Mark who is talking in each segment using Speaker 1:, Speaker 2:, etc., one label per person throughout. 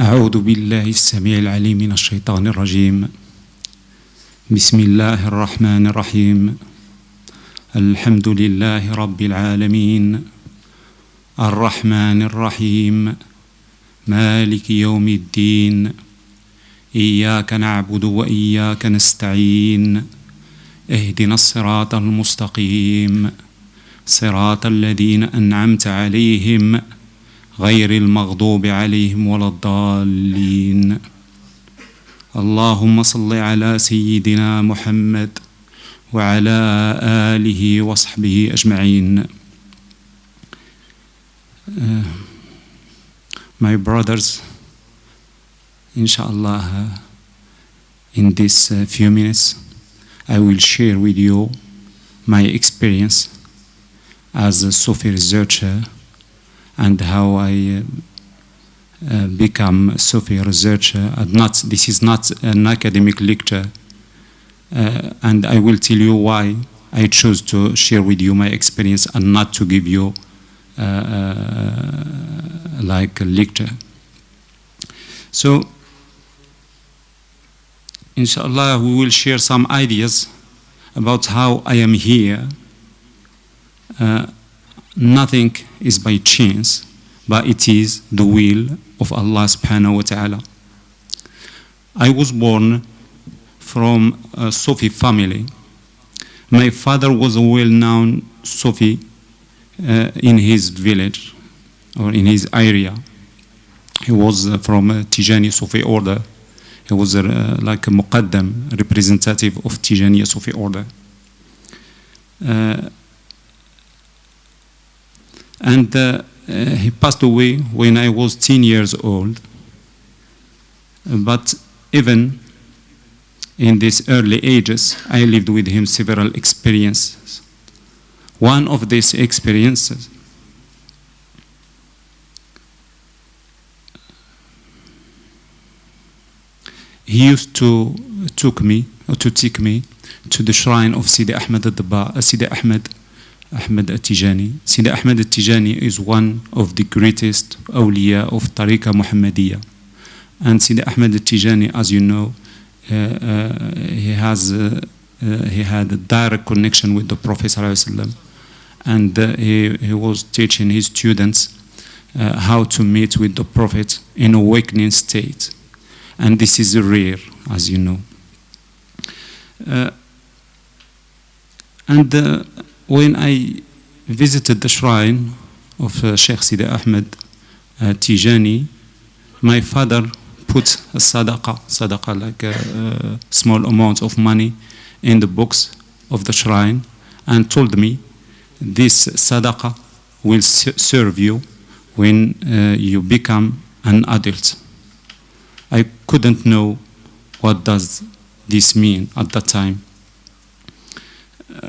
Speaker 1: أعوذ بالله السميع العليم من الشيطان الرجيم. بسم الله الرحمن الرحيم. الحمد لله رب العالمين الرحمن الرحيم مالك يوم الدين إياك نعبد وإياك نستعين اهدنا الصراط المستقيم صراط الذين أنعمت عليهم غير المغضوب عليهم ولا الضالين. اللهم صل على سيدنا محمد وعلى آله وصحبه أجمعين. My brothers, inshallah, in this few minutes I will share with you my experience as a Sufi researcher and how I become a Sufi researcher. This is not an academic lecture, and I will tell you why I chose to share with you my experience and not to give you like a lecture. So, inshallah, we will share some ideas about how I am here. Nothing is by chance, but it is the will of Allah subhanahu wa ta'ala. I was born from a Sufi family. My father was a well-known Sufi in his village or in his area. He was from a Tijani Sufi order. He was like a muqaddam, representative of Tijani Sufi order. And he passed away when I was 10 years old. But even in these early ages, I lived with him several experiences. One of these experiences he used to take me to the shrine of Sidi Ahmed Sidi Ahmed Tijani. Sidi Ahmed Tijani is one of the greatest awliya of Tariqa Muhammadiyya. And Sidi Ahmed Tijani, as you know, he had a direct connection with the Prophet ﷺ. And he was teaching his students how to meet with the Prophet in awakening state. And this is rare, as you know. When I visited the shrine of Sheikh Sidi Ahmed Tijani, my father put a sadaqah like a small amount of money in the box of the shrine and told me, this sadaqah will serve you when you become an adult. I couldn't know what does this mean at that time.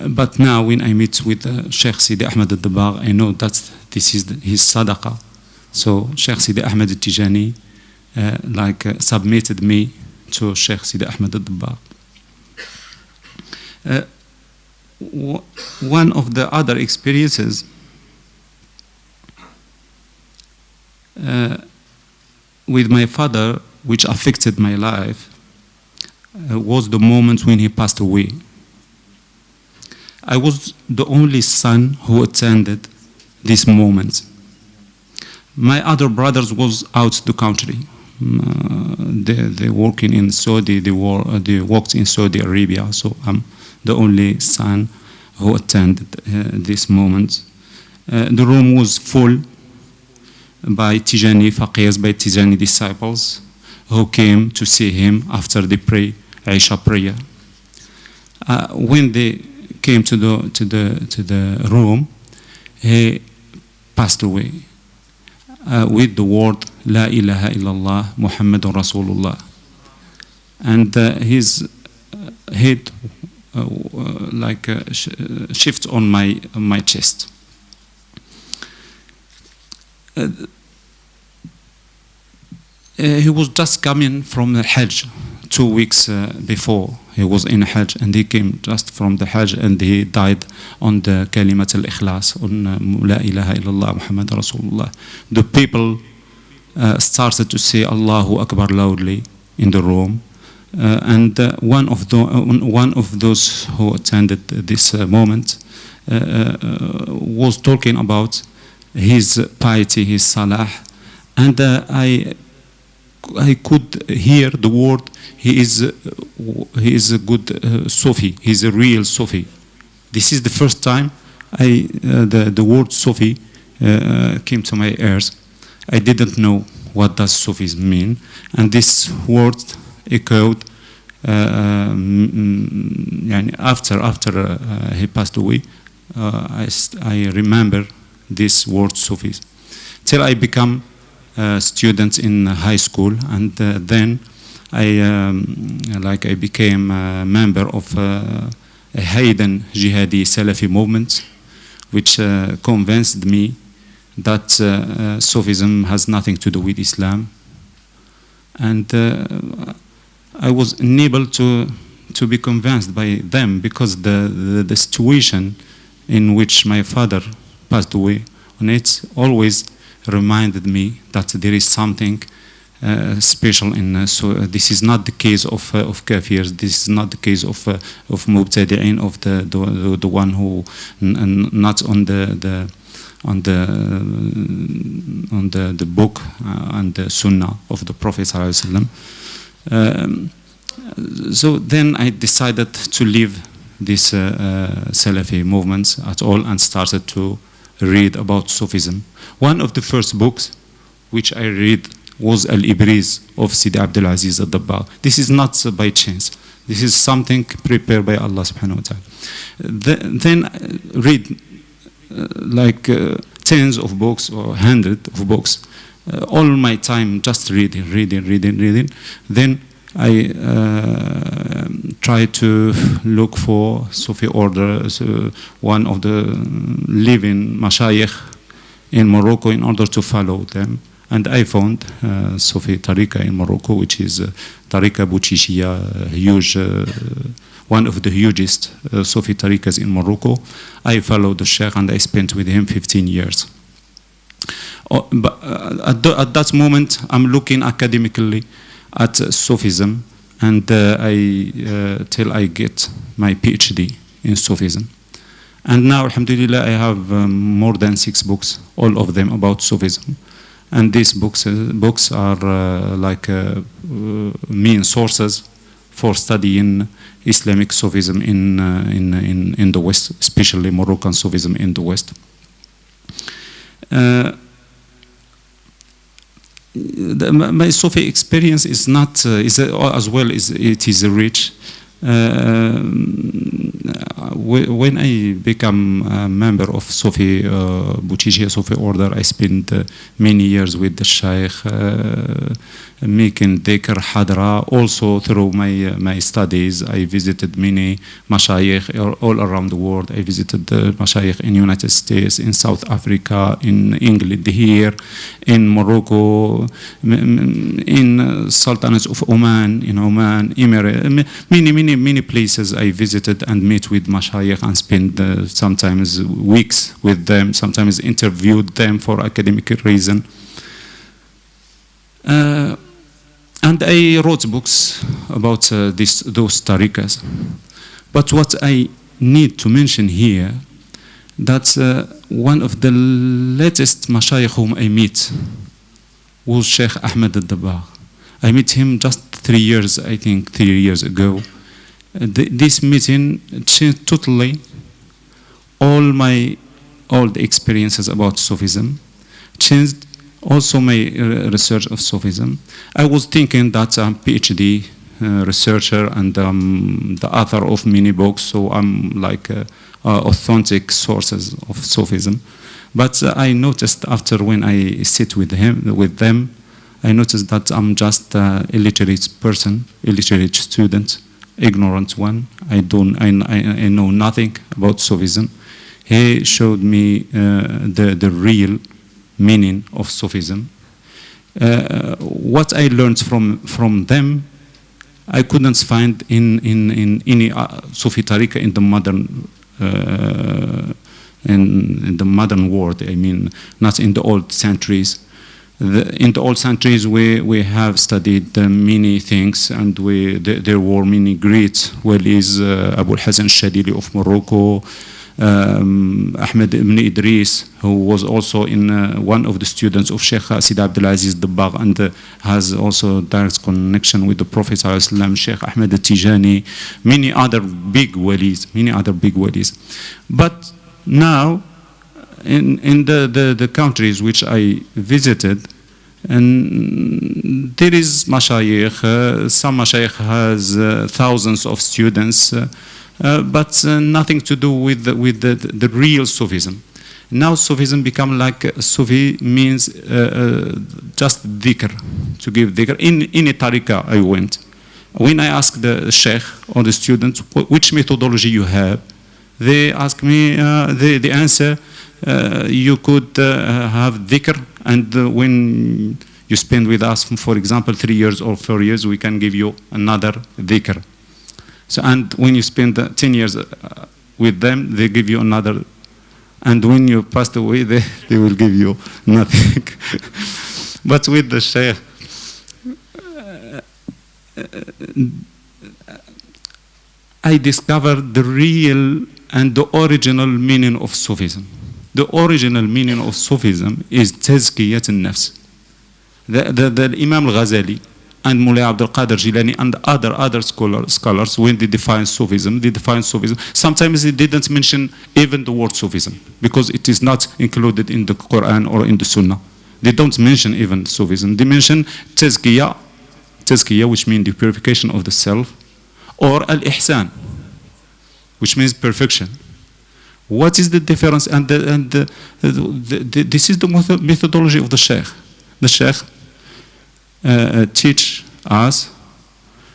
Speaker 1: But now when I meet with Sheikh Sidi Ahmed al-Dabbagh, I know that this is his sadaqah. So Sheikh Sidi Ahmed al-Tijani submitted me to Sheikh Sidi Ahmed al-Dabbagh. One of the other experiences with my father, which affected my life, was the moment when he passed away. I was the only son who attended this moment. My other brothers was out the country. They working in Saudi. They worked in Saudi Arabia. So I'm the only son who attended this moment. The room was full by Tijani faqirs, by Tijani disciples who came to see him after the Isha prayer. When they came to the room, he passed away with the word La ilaha illallah Muhammadun Rasulullah, and his head shift on my chest. He was just coming from the Hajj 2 weeks before. He was in Hajj and he came just from the Hajj and he died on the Kalimat al-Ikhlas, on La ilaha illallah Muhammad Rasulullah. The people started to say Allahu Akbar loudly in the room. And one of those who attended this moment was talking about his piety, his salah, and I could hear the word. He is a good Sufi. He's a real Sufi. This is the first time the word Sufi came to my ears. I didn't know what does Sufism mean, and this word echoed after he passed away. I remember this word Sufis till I become a student in high school, and then I became a member of a Hayden Jihadi Salafi movement, which convinced me that Sufism has nothing to do with Islam, and I was unable to be convinced by them, because the situation in which my father passed away on it always reminded me that there is something special in. So this is not the case of kafirs. This is not the case of mubtadi'in, of the one who not on the book and the sunnah of the Prophet sallallahu alaihi wasallam. So then I decided to leave this Salafi movements at all and started to read about Sufism. One of the first books which I read was Al-Ibriz of Sidi Abdul Aziz Al-Dabbagh. This is not by chance. This is something prepared by Allah subhanahu wa ta'ala. Then read tens of books or hundreds of books. All my time just reading. Then I try to look for Sufi order, one of the living mashayikh in Morocco, in order to follow them. And I found Sufi Tariqa in Morocco, which is Tariqa Bouchishia, huge, one of the hugest Sufi Tariqas in Morocco. I followed the Sheikh and I spent with him 15 years. But at that moment, I'm looking academically at Sufism, and till I get my PhD in Sufism. And now, alhamdulillah, I have more than 6 books, all of them about Sufism. And these books are main sources for studying Islamic Sufism in the West, especially Moroccan Sufism in the West. My Sufi experience is not as well as it is rich. When I become a member of Sufi Bouchishia Sufi order, I spent many years with the Shaykh, making dhikr hadra. Also through my studies, I visited many mashayikh all around the world. I visited the mashayikh in United States, in South Africa, in England here, in Morocco, in Sultanates of Oman, in Oman, Emirates, many places I visited and met with mashayikh and spent sometimes weeks with them, sometimes interviewed them for academic reason. And I wrote books about those tariqas. But what I need to mention here, that one of the latest mashayikh whom I meet was Sheikh Ahmed Al-Dabbagh. I met him just 3 years ago. This meeting changed totally all the experiences about Sufism, changed also my research of Sufism. I was thinking that I'm a PhD researcher and the author of many books, so I'm like authentic sources of Sufism. But I noticed after when I sit with them, I noticed that I'm just an illiterate person, illiterate student, ignorant one. I know nothing about Sufism. He showed me the real meaning of Sufism. What I learned from them, I couldn't find in any Sufi tariqa in the modern world. I mean, not in the old centuries. In the old centuries, we have studied many things, and there were many great walis, Abu al-Hasan al-Shadili of Morocco, Ahmed ibn Idris, who was also one of the students of Sheikh Sid Abdul Aziz Dabbagh, and has also direct connection with the Prophet ﷺ, Sheikh Ahmed al-Tijani, many other big walis. But now, in the countries which I visited, and there is mashayikh, some mashayikh has thousands of students, but nothing to do with the real Sufism. Now Sufism become like Sufi means just dhikr, to give dhikr. In a tariqah I went. When I asked the sheikh or the students which methodology you have, they asked me, the answer, you could have dhikr, and when you spend with us, for example, 3 years or 4 years, we can give you another dhikr. So, and when you spend 10 years with them, they give you another. And when you passed away, they will give you nothing. But with the sheikh, I discovered the real and the original meaning of Sufism. The original meaning of Sufism is tazkiyat al-nafs. The Imam al-Ghazali and Mullah Abdul Qadir Jilani and other scholars, when they define Sufism, sometimes they didn't mention even the word Sufism, because it is not included in the Quran or in the Sunnah. They don't mention even Sufism. They mention tazkiyah, which means the purification of the self, or al-ihsan, which means perfection. What is the difference? And this is the methodology of the Sheikh. The Sheikh teach us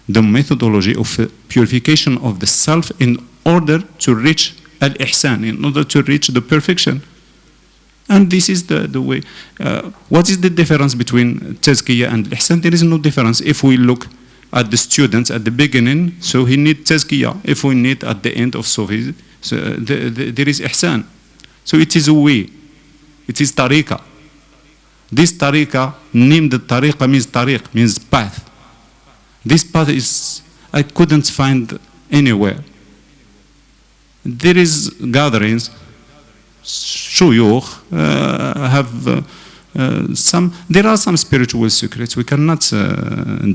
Speaker 1: the methodology of purification of the self in order to reach al-ihsan, in order to reach the perfection. And this is the way. What is the difference between tazkiyah and ihsan? There is no difference. If we look at the students at the beginning, so he needs tazkiyah. If we need at the end of Sufi, so there is ihsan. So it is a way. It is tariqah. This tariqah, named tariqah means tariq, means path. This path is, I couldn't find anywhere. There is gatherings, shuyukh, there are some spiritual secrets. We cannot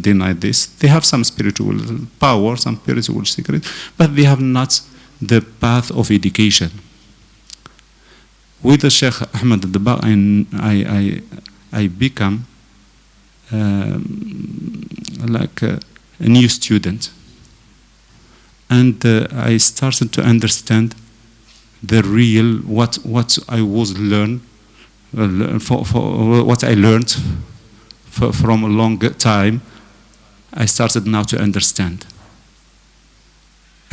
Speaker 1: deny this. They have some spiritual power, some spiritual secrets, but they have not the path of education. With the Sheikh Ahmed Dabbagh, I become like a new student, and I started to understand the real what I was learned for what I learned from a long time. I started now to understand.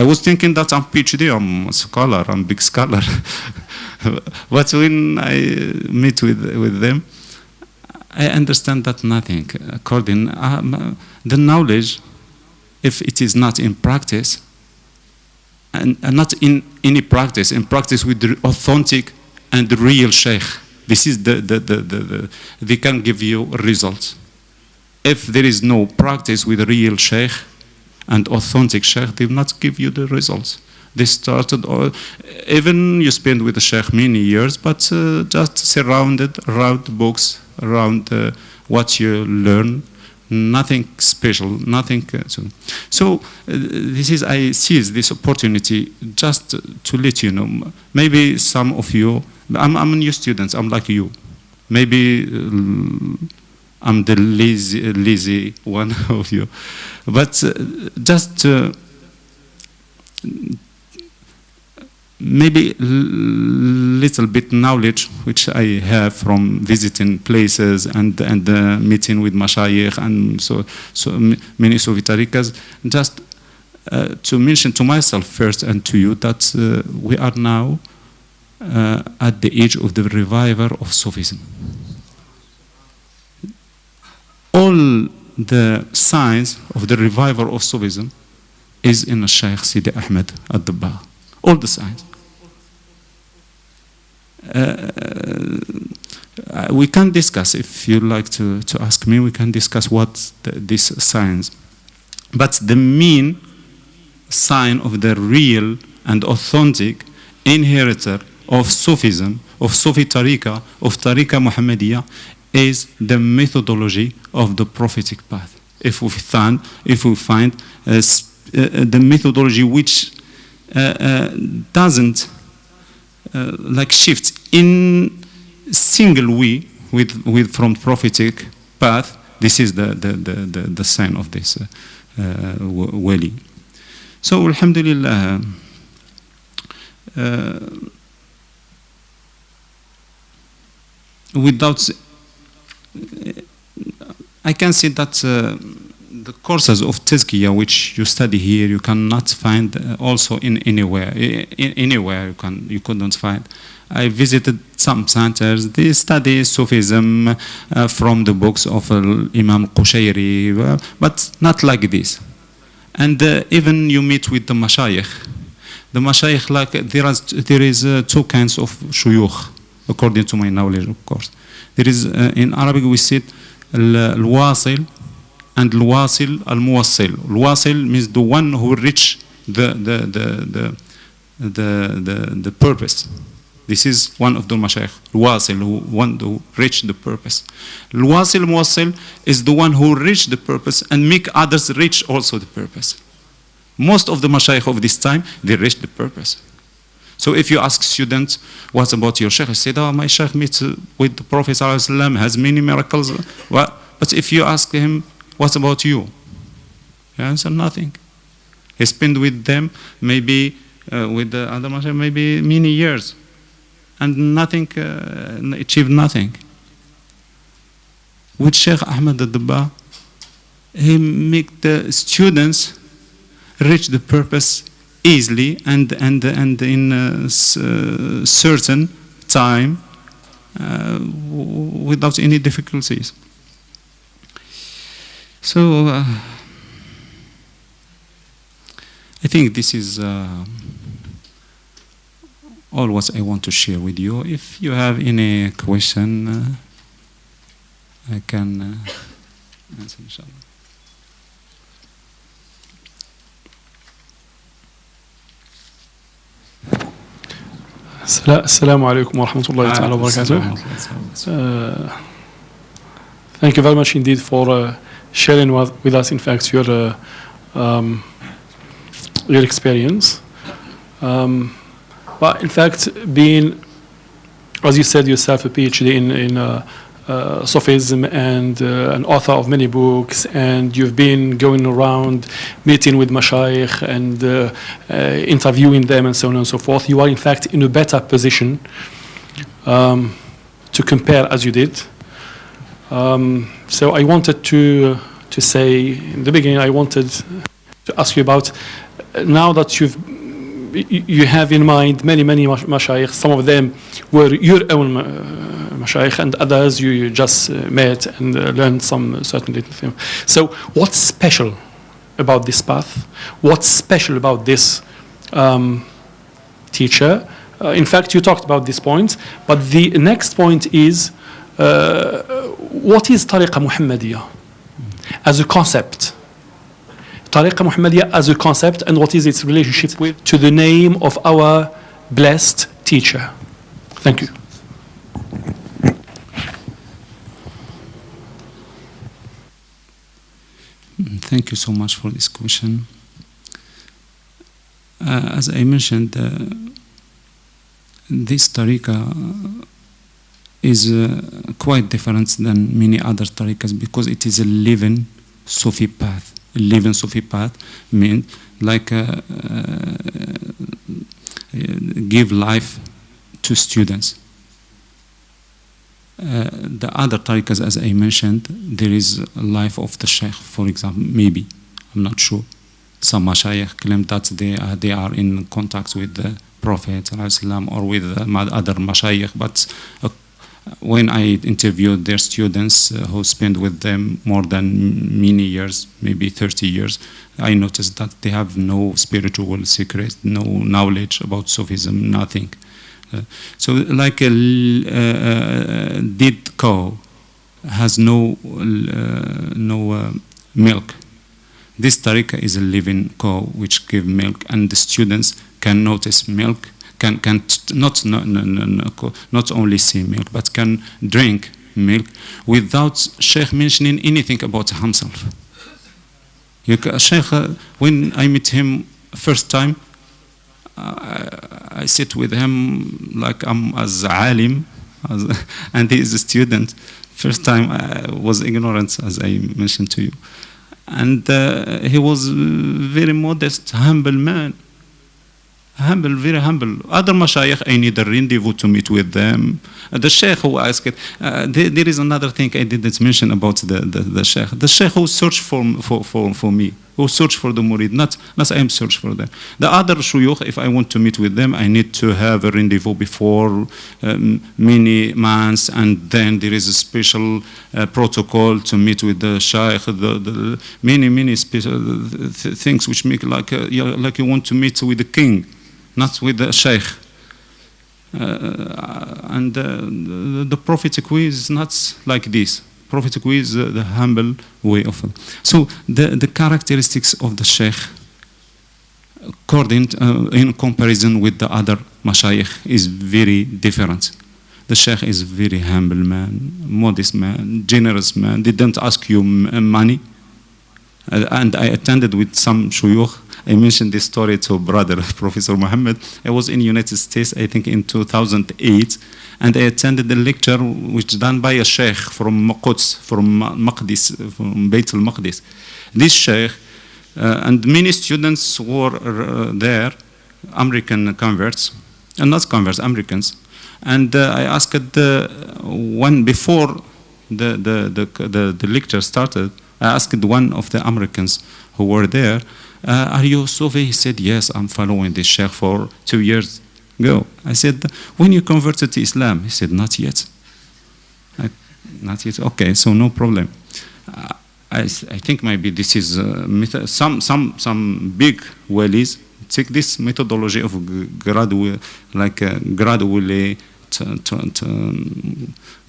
Speaker 1: I was thinking that I'm PhD, I'm a scholar, I'm a big scholar. But when I meet with them, I understand that nothing. According the knowledge, if it is not in practice, and not in any practice, in practice with the authentic and the real sheikh, this is they can give you results. If there is no practice with a real sheikh and authentic sheikh, they will not give you the results. They started, even you spend with the sheikh many years, but just surrounded around books, around what you learn, nothing special, nothing. So this is, I seize this opportunity just to let you know. Maybe some of you, I'm a new student, I'm like you. Maybe I'm the lazy one of you. But just maybe little bit knowledge which I have from visiting places and meeting with mashayikh and so many Sufi tariqas, just to mention to myself first and to you that we are now at the age of the revival of Sufism. All the signs of the revival of Sufism is in Shaykh Sidi Ahmed al-Dabbagh. All the signs. We can discuss, if you'd like to ask me, we can discuss what these signs. But the main sign of the real and authentic inheritor of Sufism, of Sufi Tariqa, of Tariqa Muhammadiyah, is the methodology of the prophetic path. If we find the methodology which doesn't like shift in single way with from prophetic path, this is the sign of this wali. So alhamdulillah, without, I can say that the courses of tazkiyah which you study here, you cannot find also in anywhere. Anywhere you couldn't find. I visited some centers. They study Sufism from the books of Imam Qushayri, but not like this. And even you meet with the mashayikh. The mashayikh, like there is two kinds of shuyukh, according to my knowledge, of course. There is in Arabic we say al-wasil and al-wasil al-muwassil. Al-wasil means the one who reach the purpose. This is one of the mashayikh. Al-wasil, one who reach the purpose. Al-wasil al-muwassil is the one who reach the purpose and make others reach also the purpose. Most of the mashayikh of this time, they reach the purpose. So if you ask students, what about your sheikh? He said, oh, my sheikh meets with the Prophet ﷺ, has many miracles. Well, but if you ask him, what about you? He answer nothing. He spent with them, maybe with the other mashayikh, maybe many years. And nothing, achieved nothing. With Sheikh Ahmed al-Dabba, he make the students reach the purpose easily and in a certain time without any difficulties. So I think this is all what I want to share with you. If you have any question, I can answer, inshallah.
Speaker 2: Assalamu alaikum wa rahmatullahi ta'ala wa barakatuh. Thank you very much indeed for sharing with us, in fact, your experience. But in fact, being, as you said yourself, a PhD in Sufism and an author of many books, and you've been going around meeting with mashayikh and interviewing them and so on and so forth, you are in fact in a better position to compare as you did. So I wanted to say, in the beginning, I wanted to ask you about, now that you have in mind many mashayikh, some of them were your own mashayikh and others you just met and learned some certain little things. So what's special about this path? What's special about this teacher? In fact, you talked about this point, but the next point is what is Tariqa Muhammadiyah as a concept? Tariqa Muhammadiyah as a concept, and what is its relationship to the name of our blessed teacher? Thank you.
Speaker 1: Thank you so much for this question. As I mentioned, this tariqa is quite different than many other tariqas because it is a living Sufi path. A living Sufi path means like give life to students. The other tariqas, as I mentioned, there is a life of the sheikh, for example, maybe, I'm not sure. Some mashayikh claim that they are in contact with the Prophet ﷺ or with other mashayikh, but when I interviewed their students who spent with them more than many years, maybe 30 years, I noticed that they have no spiritual secret, no knowledge about Sufism, nothing. So like a dead cow has no milk. This tariqa is a living cow which give milk, and the students can notice milk, not only see milk, but can drink milk without Sheikh mentioning anything about himself. Sheikh, when I met him first time, I sit with him like I'm as alim, and he is a student. First time I was ignorant, as I mentioned to you. And he was very modest, humble man. Humble, very humble. Other mashayikh, I need a rendezvous to meet with them. The sheikh who asked, there is another thing I didn't mention about the sheikh. The sheikh who searched for me, who searched for the murid, not I am search for them. The other shuyukh, if I want to meet with them, I need to have a rendezvous before many months, and then there is a special protocol to meet with the sheikh, the many special things which make like you want to meet with the king, not with the sheikh. And the prophetic way is not like this. Prophetic way is the humble way of it. So the characteristics of the sheikh, according in comparison with the other mashayikh, is very different. The sheikh is very humble man, modest man, generous man. They don't ask you money. And I attended with some shuyukh. I mentioned this story to brother, Professor Muhammad. I was in the United States, I think in 2008, and I attended a lecture which done by a sheikh from Quds, from Maqdis, from Beit al-Maqdis. This sheikh and many students were there, American converts, and not converts, Americans. And I asked one before the lecture started. I asked one of the Americans who were there, are you Sufi? He said, yes, I'm following this sheikh for 2 years ago. I said, when you converted to Islam? He said, not yet. Not yet, okay, so no problem. I think maybe this is some big walis take this methodology of gradually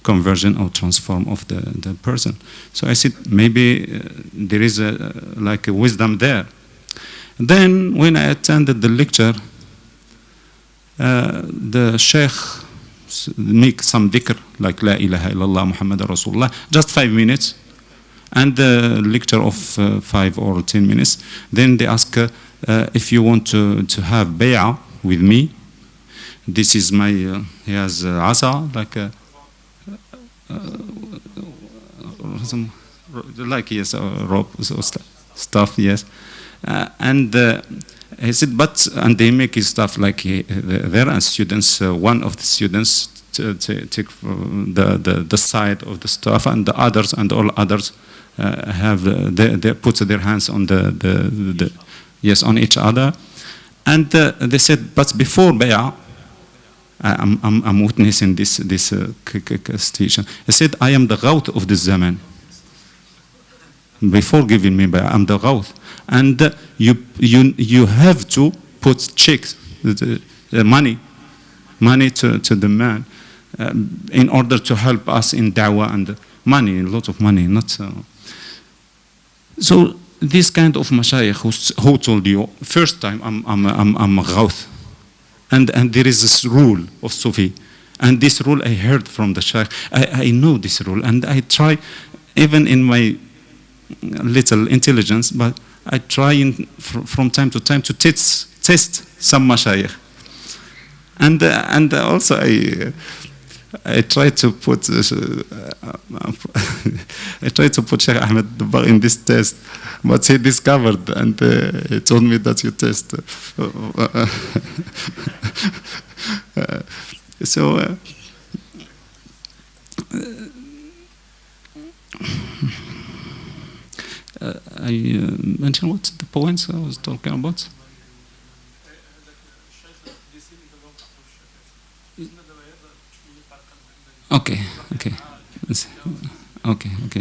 Speaker 1: conversion or transform of the person. So I said, maybe there is a wisdom there. Then when I attended the lecture, the sheikh make some dhikr, like La ilaha illallah Muhammad Rasulullah, just 5 minutes, and the lecture of 5 or 10 minutes. Then they ask, if you want to have bay'ah with me, this is my, he has asa, like yes, rope, so stuff, yes. And he said, but, and they make his stuff like there are students, one of the students take the side of the stuff, and the others and all others have they put their hands on the yes, on each other. And they said, but before bay'ah, I'm witnessing this situation. He said, I am the Ghawth of the Zaman. Before giving me bay'ah, I'm the Ghawth. And you have to put checks, money to the man in order to help us in da'wah, and money, a lot of money, not so this kind of mashayikh who told you first time I'm a Ghawth. And there is this rule of Sufi. And this rule I heard from the Shaykh. I know this rule. And I try, even in my little intelligence, but I try from time to time to test some mashayikh. And also I try to put Sheikh Ahmed Dabbar in this test, but he discovered, and he told me that you test. So I mentioned what the points I was talking about. Okay.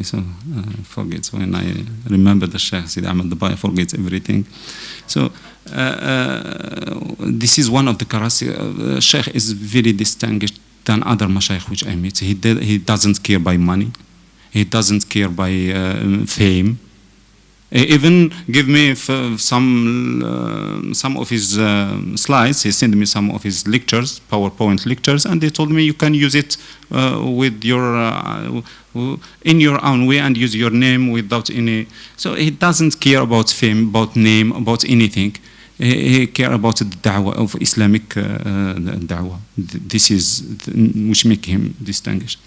Speaker 1: So I forget when I remember the Sheikh Sidi Ahmed Dabbar, I forget everything. So This is one of the characteristics. Sheikh is very distinguished than other mashayikh which I meet. He doesn't care by money. He doesn't care by fame. He even give me some of his slides. He sent me some of his lectures, PowerPoint lectures, and they told me you can use it with your in your own way and use your name without any. So he doesn't care about fame, about name, about anything. He care about the da'wah of Islamic da'wah. This is which make him distinguished.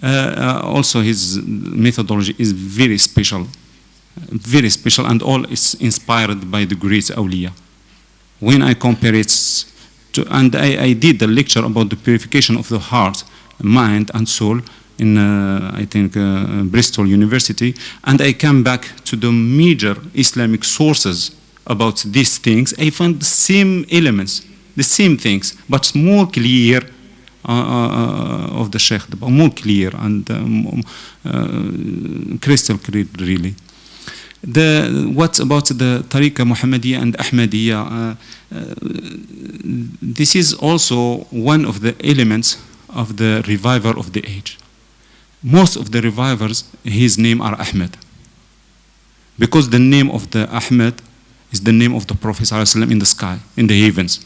Speaker 1: Also, his methodology is very special, and all is inspired by the great awliya. When I compare it to, and I did a lecture about the purification of the heart, mind, and soul in, I think, Bristol University, and I came back to the major Islamic sources about these things. I found the same elements, the same things, but more clear of the Sheikh, more clear and crystal clear, really. What about the Tariqa Muhammadiyya and Ahmadiyya? This is also one of the elements of the reviver of the age. Most of the revivers, his name are Ahmed, because the name of the Ahmed is the name of the Prophet ﷺ in the sky, in the heavens.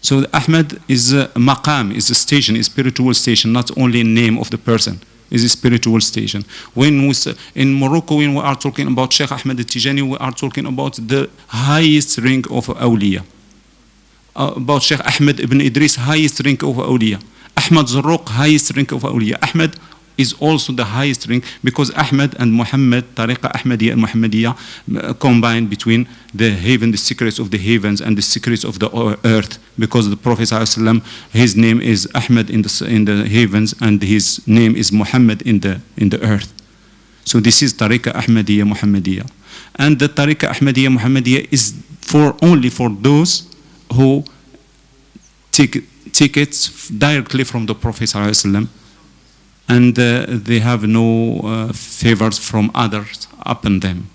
Speaker 1: So Ahmed is a maqam, is a station, is a spiritual station, not only a name of the person, is a spiritual station. When we, in Morocco, when we are talking about Sheikh Ahmed al-Tijani, we are talking about the highest rank of awliya. About Sheikh Ahmed ibn Idris, highest rank of awliya. Ahmad Zarruq, highest rank of awliya. Ahmed is also the highest rank, because Ahmed and Muhammad, Tariqa Ahmadiyya and Muhammadiyya, combined between the heaven, the secrets of the heavens and the secrets of the earth, because the Prophet ﷺ, his name is Ahmed in the heavens and his name is Muhammad in the earth. So this is Tariqa Ahmadiyya Muhammadiyya. And the Tariqa Ahmadiyya Muhammadiyya is only for those who take it directly from the Prophet ﷺ, and they have no favors from others upon them,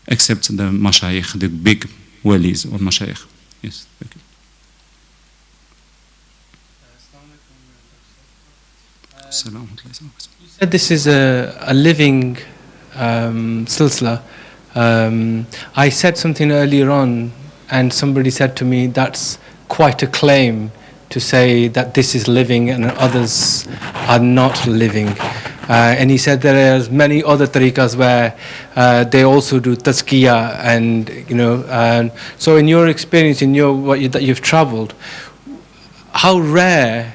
Speaker 1: except the mashayikh, the big walis or mashayikh. Yes, thank you.
Speaker 3: You said this is a living silsila. I said something earlier on, and somebody said to me, that's quite a claim to say that this is living and others are not living. And he said there are many other tariqas where they also do tazkiyah, and so in your experience, in that you've traveled, how rare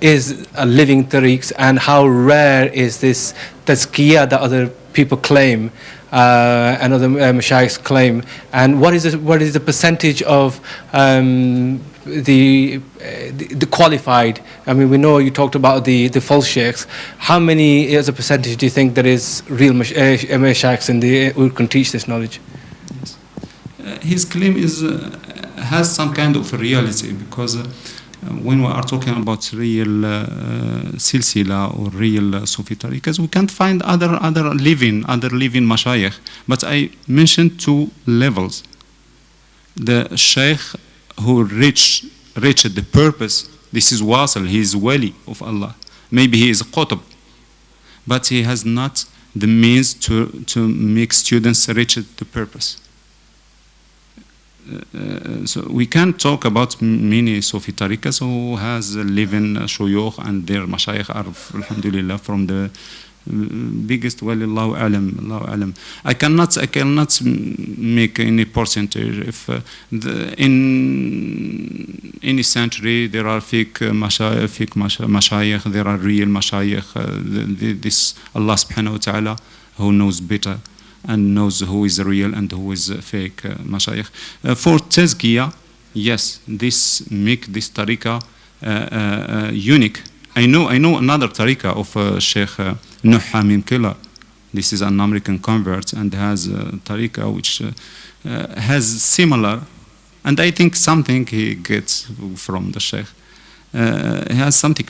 Speaker 3: is a living tariqs, and how rare is this tazkiyah that other people claim, and other mashayikhs claim, and what is the percentage of the qualified? I mean, we know you talked about the false sheikhs. How many as a percentage do you think there is real sheikhs who can teach this knowledge?
Speaker 1: His claim has some kind of reality, because when we are talking about real silsila or real Sufi tariqas, we can't find other living mashayikh. But I mentioned two levels. The sheikh who reached the purpose, this is wasil, he is wali of Allah. Maybe he is a qutb, but he has not the means to make students reach the purpose. So we can talk about many Sufi tariqas who has living shuyukh, and their mashayikh are, alhamdulillah, from the biggest, walillahu alam, Allahu alam. I cannot make any percentage. If in any century there are fake mashayikh, there are real mashayikh. This Allah subhanahu wa ta'ala who knows better and knows who is real and who is fake mashayikh. For tazkiyah, yes, this make this tariqa unique. I know another tariqa of Sheikh Nuh Hamim Killer. This is an American convert and has a tariqa which has similar, and I think something he gets from the Sheikh. he has something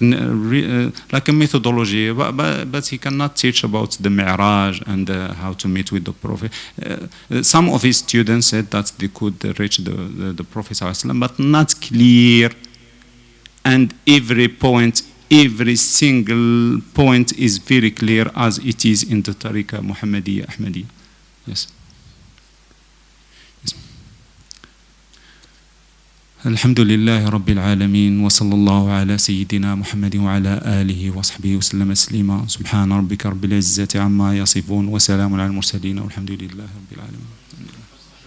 Speaker 1: like a methodology, but he cannot teach about the Mi'raj and how to meet with the Prophet. Some of his students said that they could reach the Prophet ﷺ, but not clear. And every single point is very clear as it is in the Tariqa Muhammadiyya Ahmadiyya. Yes. الحمد لله رب العالمين وصلى الله على سيدنا محمد وعلى آله وصحبه وسلم تسليما سبحان ربك رب العزة عما يصفون وسلام على المرسلين والحمد لله رب العالمين.